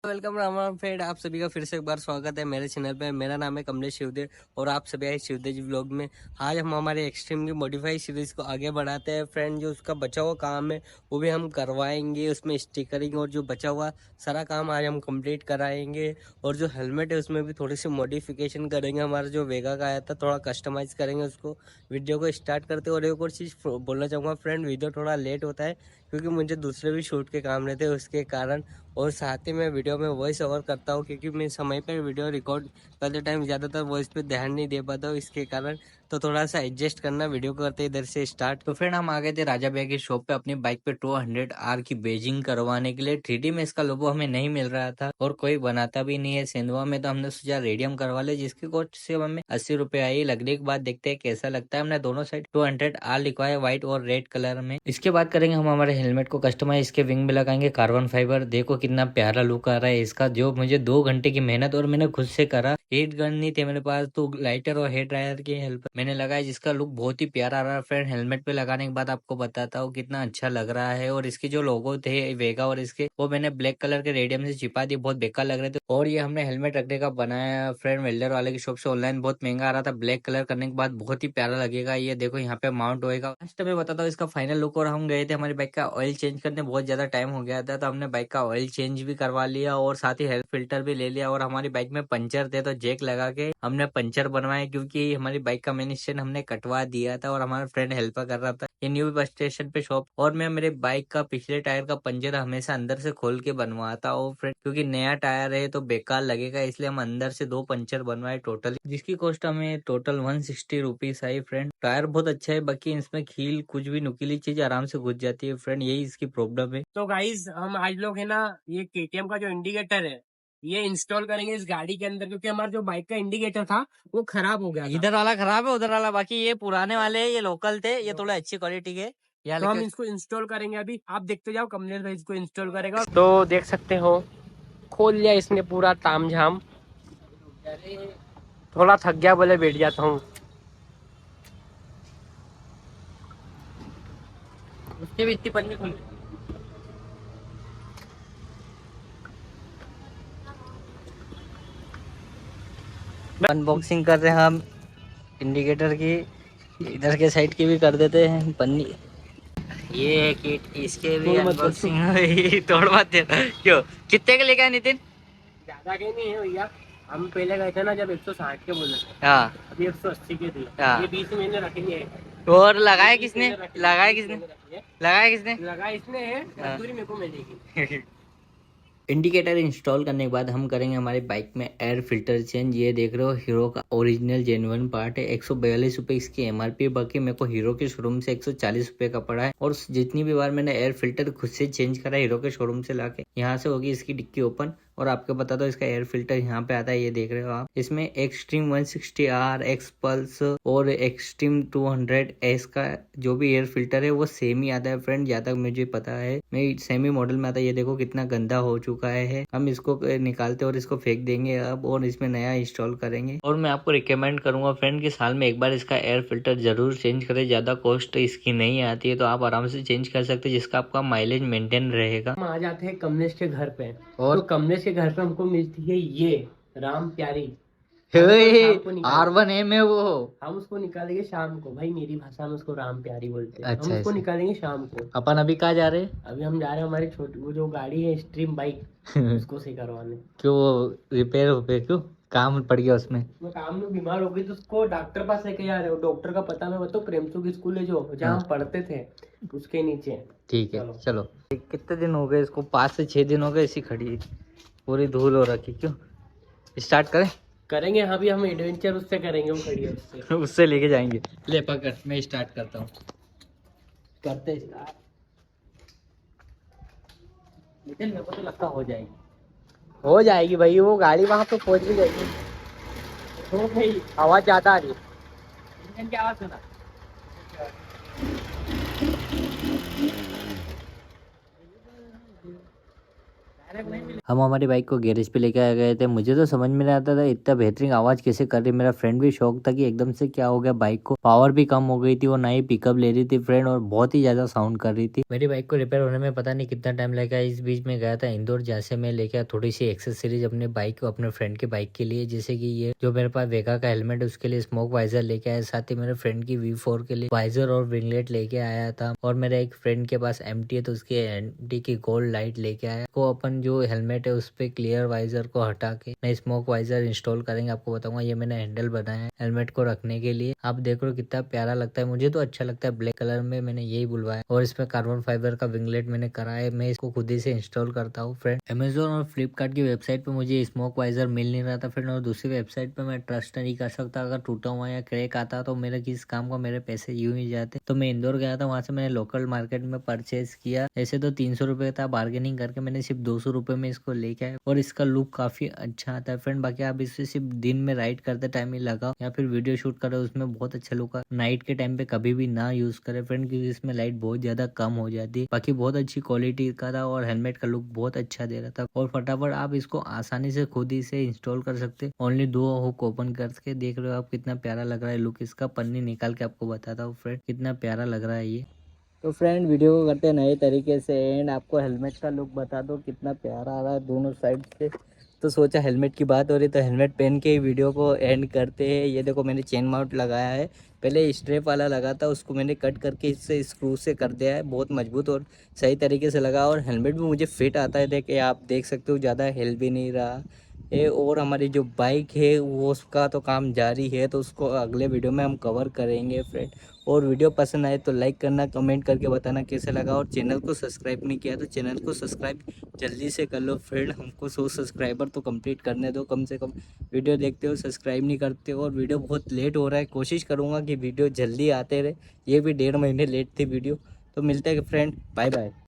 Welcome Ram friend, आप सभी का फिर से एक बार स्वागत है मेरे चैनल पे। मेरा नाम है कमलेश शिवदेव और आप सभी आए शिवदेव जी व्लॉग में। आज हम हमारे एक्सट्रीम की मॉडिफाई सीरीज को आगे बढ़ाते हैं फ्रेंड। जो उसका बचा हुआ काम है वो भी हम करवाएंगे, उसमें स्टिकरिंग और जो बचा हुआ सारा काम आज हम कंप्लीट कराएंगे। और जो हेलमेट है उसमें भी थोड़ी सी मॉडिफिकेशन करेंगे। हमारा जो वेगा का आया था थोड़ा कस्टमाइज करेंगे उसको। वीडियो को स्टार्ट करते और एक और चीज़ बोलना चाहूँगा फ्रेंड, वीडियो थोड़ा लेट होता है क्योंकि मुझे दूसरे भी शूट के काम रहते हैं उसके कारण। और साथ ही मैं वीडियो में वॉइस ओवर करता हूँ क्योंकि मैं समय पर वीडियो रिकॉर्ड करते टाइम ज़्यादातर वॉइस पे ध्यान नहीं दे पाता हूँ इसके कारण। तो थोड़ा सा एडजस्ट करना, वीडियो को करते इधर से स्टार्ट। तो फ्रेंड हम आ गए थे राजा भैया की शॉप पे अपनी बाइक पे 200R की बेजिंग करवाने के लिए। 3D में इसका लोगो हमें नहीं मिल रहा था और कोई बनाता भी नहीं है सेंधवा में, तो हमने सोचा रेडियम करवा ले, जिसकी कॉस्ट से हमें 80 रुपए आई। लगने के बाद देखते हैं कैसा लगता है। हमने दोनों साइड 200R लिखवाया व्हाइट और रेड कलर में। इसके बाद करेंगे हम हमारे हेलमेट को कस्टमाइज। इसके विंग में लगाएंगे कार्बन फाइबर। देखो कितना प्यारा लुक आ रहा है इसका, जो मुझे 2 घंटे की मेहनत और मैंने खुद से करा। हीट गन नहीं थे मेरे पास तो लाइटर और हेयर ड्रायर की हेल्प मैंने लगाया, जिसका लुक बहुत ही प्यारा आ रहा है फ्रेंड। हेलमेट पे लगाने के बाद आपको बताता हूँ कितना अच्छा लग रहा है। और इसके जो लोगो थे वेगा और इसके, वो मैंने ब्लैक कलर के रेडियम से छिपा दिए, बहुत बेकार लग रहे थे। और ये हमने हेलमेट रखने का बनाया फ्रेंड वेल्डर वाले की शॉप से, ऑनलाइन बहुत महंगा आ रहा था। ब्लैक कलर करने के बाद बहुत ही प्यारा लगेगा। ये देखो यहाँ पे माउंट होएगा। लास्ट में बताता हूँ इसका फाइनल लुक। और हम गए थे हमारी बाइक का ऑयल चेंज करने, बहुत ज्यादा टाइम हो गया था तो हमने बाइक का ऑयल चेंज भी करवा लिया और साथ ही हेयर फिल्टर भी ले लिया। और हमारी बाइक में पंचर थे तो जैक लगा के हमने पंचर बनवाए, क्योंकि हमारी बाइक का मेन स्टैंड हमने कटवा दिया था और हमारा फ्रेंड हेल्प कर रहा था। ये न्यू बस स्टेशन पे शॉप। और मैं मेरे बाइक का पिछले टायर का पंचर हमेशा अंदर से खोल के बनवाता हूँ फ्रेंड, क्योंकि नया टायर है तो बेकार लगेगा, इसलिए हम अंदर से 2 पंचर बनवाए टोटल, जिसकी कॉस्ट हमें टोटल 160 रुपीज आई फ्रेंड। टायर बहुत अच्छा है, बाकी इसमें खील कुछ भी नुकीली चीज आराम से घुस जाती है फ्रेंड, यही इसकी प्रॉब्लम है। तो गाइज हम आज लोग है ना, ये KTM का जो इंडिकेटर है ये इंस्टॉल करेंगे इस गाड़ी के अंदर, क्योंकि हमारा जो बाइक का इंडिकेटर था वो खराब हो गया था। इधर वाला खराब है, उधर वाला बाकी, ये पुराने वाले हैं, ये लोकल थे, ये थोड़ा अच्छी क्वालिटी के। तो हम इसको इंस्टॉल करेंगे अभी, आप देखते जाओ। कमलेश भाई इसको इंस्टॉल करेगा। तो देख सकते हो खोल लिया इसने पूरा तामझाम। थोड़ा थक गया, बोले बैठ जाता हूँ। उसके भी इतनी पन्नी खुल। अनबॉक्सिंग कर रहे हैं हम इंडिकेटर की, इधर के साइड की भी कर देते हैं पन्नी। ये है किट, इसके भी अनबॉक्सिंग तोड़ मत देना। क्यों, कितने के लेके आए नितिन? ज्यादा के नहीं है भैया, हम पहले गए थे ना जब 160 के बोले थे। हाँ, अभी 180 के थे। हाँ, ये 20 महीने रखेंगे। और लगाया किसने? लगाया किसने? लगाया किसने? लगाया इसने है, मजदूरी मेरे को मिलेगी। इंडिकेटर इंस्टॉल करने के बाद हम करेंगे हमारी बाइक में एयर फिल्टर चेंज। ये देख रहे हो हीरो का ओरिजिनल जेन्युइन पार्ट है। 142 रुपए इसकी MRP, बाकी मेरे को हीरो के शोरूम से 140 रुपए का पड़ा है। और जितनी भी बार मैंने एयर फिल्टर खुद से चेंज करा हीरो के शोरूम से लाके, यहाँ से होगी इसकी डिक्की ओपन। और आपको बता दो इसका एयर फिल्टर यहाँ पे आता है, ये देख रहे हो आप। इसमें एक्सट्रीम 160R, एक्सपल्स और एक्सट्रीम 200S का जो भी एयर फिल्टर है वो सेम ही आता है फ्रेंड, जहाँ तक मुझे पता है। मैं सेमी मॉडल में आता है। ये देखो कितना गंदा हो चुका है। हम इसको निकालते और इसको फेंक देंगे अब, और इसमें नया इंस्टॉल करेंगे। और मैं आपको रिकमेंड करूंगा फ्रेंड कि साल में एक बार इसका एयर फिल्टर जरूर चेंज करें। ज्यादा कॉस्ट इसकी नहीं आती है, तो आप आराम से चेंज कर सकते हैं, जिसका आपका माइलेज मेंटेन रहेगा। हम आ जाते हैं कमलेश के घर पे, और तो कमलेश के घर पे हमको मिलती है ये राम प्यारी R1M है वो। हम उसको निकालेंगे शाम को, भाई मेरी भाषा में उसको राम प्यारी बोलते हैं। हम उसको निकालेंगे शाम को। अपन अभी कहाँ जा रहे हैं? अभी हम जा रहे हैं हमारी छोटी वो जो गाड़ी है स्ट्रीम बाइक, उसको सही करवाने। क्यों, वो रिपेयर हो गए? क्यों, काम पड़ गया उसमें? वो काम में बीमार हो गई तो उसको डॉक्टर पास लेके जा रहे हो। डॉक्टर का पता मैं बताऊँ, प्रेमचू की स्कूल है जो जहाँ हम पढ़ते थे उसके नीचे। ठीक है चलो। कितने दिन हो गए इसको? 5 से 6 दिन हो गए ऐसी खड़ी, पूरी धूल हो रखी। क्यों, स्टार्ट करें? करेंगे हाँ, भी हम एडवेंचर उससे करेंगे, वो खड़ी है उससे। उससे लेके जाएंगे। ले पकड़, मैं स्टार्ट करता हूँ। करते स्टार्ट। लेकिन मेरे को तो लगता हो जाएगी, हो जाएगी भाई। वो गाड़ी वहां पे पहुंच भी जाएगी। तो भाई आवाज ज्यादा आ रही है, इंजन की आवाज सुना। हम हमारी बाइक को गैरेज पे लेके आ गए थे। मुझे तो समझ में नहीं आता था इतना बेहतरीन आवाज़ कैसे कर रही। मेरा फ्रेंड भी शौक था कि एकदम से क्या हो गया, बाइक को पावर भी कम हो गई थी और ना ही पिकअप ले रही थी फ्रेंड, और बहुत ही ज़्यादा साउंड कर रही थी। मेरी बाइक को रिपेयर होने में पता नहीं कितना टाइम लगा। इस बीच में गया था इंदौर, जहाँ से मैं लेके आया थोड़ी सी एक्सेसरीज अपने बाइक को, अपने फ्रेंड की बाइक के लिए, जैसे कि ये जो मेरे पास वेगा का हेलमेट, उसके लिए स्मोक वाइजर लेके आया। साथ ही मेरे फ्रेंड की V4 के लिए वाइजर और विंगलेट लेके आया था। और मेरे एक फ्रेंड के पास MT है तो उसकी MT की गोल्ड लाइट लेके आया। तो अपन जो हेलमेट है उस पे क्लियर वाइजर को हटा के नई स्मोक वाइजर इंस्टॉल करेंगे। आपको बताऊंगा, ये मैंने हैंडल बनाया है हेलमेट को रखने के लिए। आप देख रहे हो कितना प्यारा लगता है, मुझे तो अच्छा लगता है। ब्लैक कलर में मैंने यही बुलवाया और इसमें कार्बन फाइबर का विंगलेट मैंने करा है। मैं इसको खुद ही से इंस्टॉल करता हूँ फ्रेंड। अमेजोन और फ्लिपकार्ट की वेबसाइट पे मुझे स्मोक वाइजर मिल नहीं रहा था फ्रेंड, और दूसरी वेबसाइट पे मैं ट्रस्ट नहीं कर सकता। अगर टूटा हुआ या क्रैक आता तो मेरे किस काम का, मेरे पैसे यूं ही जाते। तो मैं इंदौर गया था, वहां से मैंने लोकल मार्केट में परचेज किया। ऐसे तो 300 रुपये था, बार्गेनिंग करके मैंने सिर्फ 200 रुपये में इसको लेके आया और इसका लुक काफी अच्छा आता है फ्रेंड। बाकी आप इसे सिर्फ दिन में राइड करते टाइम ही लगाओ या फिर वीडियो शूट करो, उसमें बहुत अच्छा लुक है। नाइट के टाइम पे कभी भी ना यूज करे फ्रेंड, क्योंकि इसमें लाइट बहुत ज्यादा कम हो जाती है। बाकी बहुत अच्छी क्वालिटी का था और हेलमेट का लुक बहुत अच्छा दे रहा था। और फटाफट आप इसको आसानी से खुद ही से इंस्टॉल कर सकते। ओनली 2 हुक ओपन करके देख रहे हो आप कितना प्यारा लग रहा है लुक इसका। पन्नी निकाल के आपको बताता हूँ फ्रेंड कितना प्यारा लग रहा है ये। तो फ्रेंड वीडियो को करते हैं नए तरीके से एंड आपको हेलमेट का लुक बता दो कितना प्यारा आ रहा है दोनों साइड से। तो सोचा हेलमेट की बात हो रही तो हेलमेट पहन के ही वीडियो को एंड करते हैं। ये देखो मैंने चेन माउंट लगाया है, पहले स्ट्रेप वाला लगा था उसको मैंने कट करके इससे स्क्रू से कर दिया है। बहुत मजबूत और सही तरीके से लगा और हेलमेट भी मुझे फिट आता है। देख आप देख सकते हो, ज़्यादा हिल भी नहीं रहा है। और हमारी जो बाइक है वो उसका तो काम जारी है, तो उसको अगले वीडियो में हम कवर करेंगे फ्रेंड। और वीडियो पसंद आए तो लाइक करना, कमेंट करके बताना कैसे लगा। और चैनल को सब्सक्राइब नहीं किया तो चैनल को सब्सक्राइब जल्दी से कर लो फ्रेंड। हमको 100 सब्सक्राइबर तो कंप्लीट करने दो कम से कम। वीडियो देखते हो सब्सक्राइब नहीं करते हो और वीडियो बहुत लेट हो रहा है। कोशिश करूँगा कि वीडियो जल्दी आते रहे, ये भी 1.5 महीने लेट थी वीडियो। तो मिलते हैं फ्रेंड, बाय बाय।